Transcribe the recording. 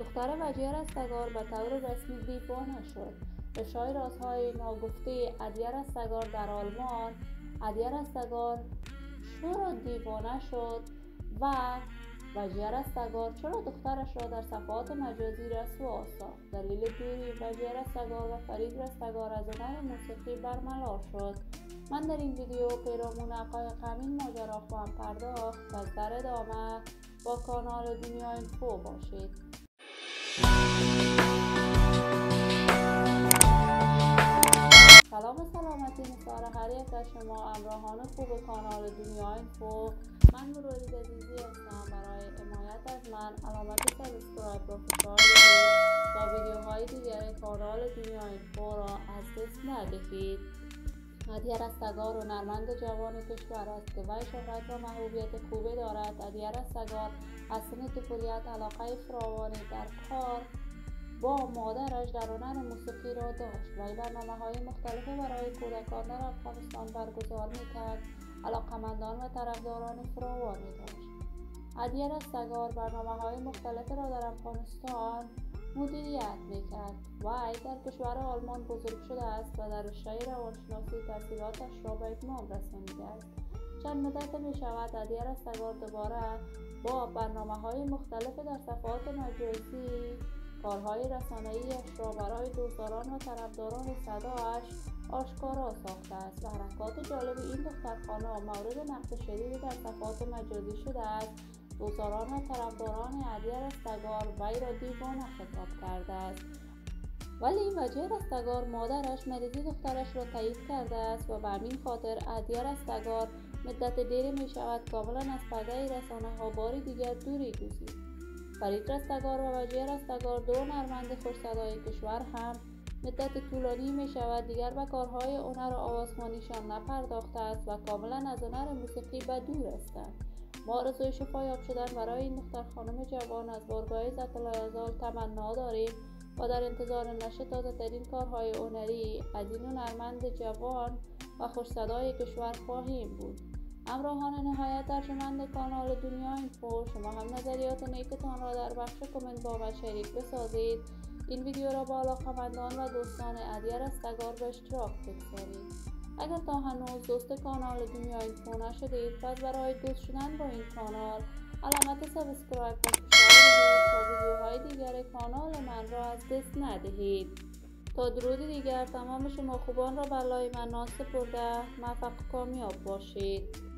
دختر وجیه رستگار به طور رسمی دیوانه شد. افشای رازهای ناگفته عدیه رستگار در آلمان. عدیه رستگار چرا دیوانه شد و وجیه رستگار چرا دخترش را در صفحات مجازی رسوا ساخت. دلیل دوری وجیه رستگار و فرید رستگار از هنر موسیقی برملا شد. من در این ویدیو پیرامون حقایق همین ماجرا خواهم پرداخت. پس در ادامه با کانال دنیا اینفو باشید. سلام و سلامتی نثار هر یک از شما همراهان خوب کانال دنیا اینفو. من مرورید عزیزی هستم. برای حمایت از من علامت سابسکرایب را فشار بدید تا ویدیوهای دیگر کانال دنیا اینفو را از دست ندهید. عدیه رستگار هنرمند جوان کشور است که وی شهرت و محبوبیت خوبی دارد. عدیه رستگار از سن طفولیت علاقه فراوانی در کار با مادرش در هنر موسیقی را داشت. وی برنامه‌های مختلفی برای کودکان در افغانستان برگزار می‌کرد. علاقه‌مندان و طرفداران فراوانی داشت. عدیه رستگار برنامه‌های مختلفی را در افغانستان مدیریت می‌کرد. وی در کشور آلمان بزرگ شده است و در رشته روانشناسی تحصیلاتش را به اتمام رسانیده است. چند مدت می‌شود عدیه رستگار دوباره با برنامه‌های مختلف در صفحات مجازی کارهای رسانه‌ای‌اش را برای دوستداران و طرفداران صدایش آشکارا ساخته است و حرکات جالب این دختر خانم مورد نقد شدیدی در صفحات مجازی شده است. دوستداران و طرفداران عدیه رستگار وی را دیوانه خطاب کرده است، ولی وجیه رستگار مادرش مریضی دخترش را تایید کرده است و به همین خاطر عدیه رستگار مدت دیری می شود کاملا از پرده رسانه‌ها باری دیگر دوری گزید. فرید رستگار و وجیه رستگار دو هنرمند خوش‌صدای کشور هم مدت طولانی می شود دیگر به کارهای هنر و آوازخوانیشان نپرداخته است و کاملا از هنر موسیقی به دور هستند. ما آرزوی شفایاب شدن برای این دختر خانم جوان از بارگاه ذات الجلال تمنا داریم و در انتظار نشر تازه‌ترین کارهای هنری از این هنرمند جوان و خوش‌صدای کشور خواهیم بود. همراهان نهایت ارجمند کانال دنیا اینفو، شما هم نظریات نیکتان را در بخش کامنت با من شریک بسازید. این ویدیو را با علاقه‌مندان و دوستان عدیه رستگار به اشتراک بگذارید. اگر تا هنوز دوست کانال دنیا اینفو نشدید، پس برای دوست شدن با این کانال علامت سابسکرایب و فشار بدید تا ویدیوهای دیگر کانال من را از دست ندهید. تا درودی دیگر تمام شما خوبان را برای من ناز سپرده. موفق و کامیاب باشید.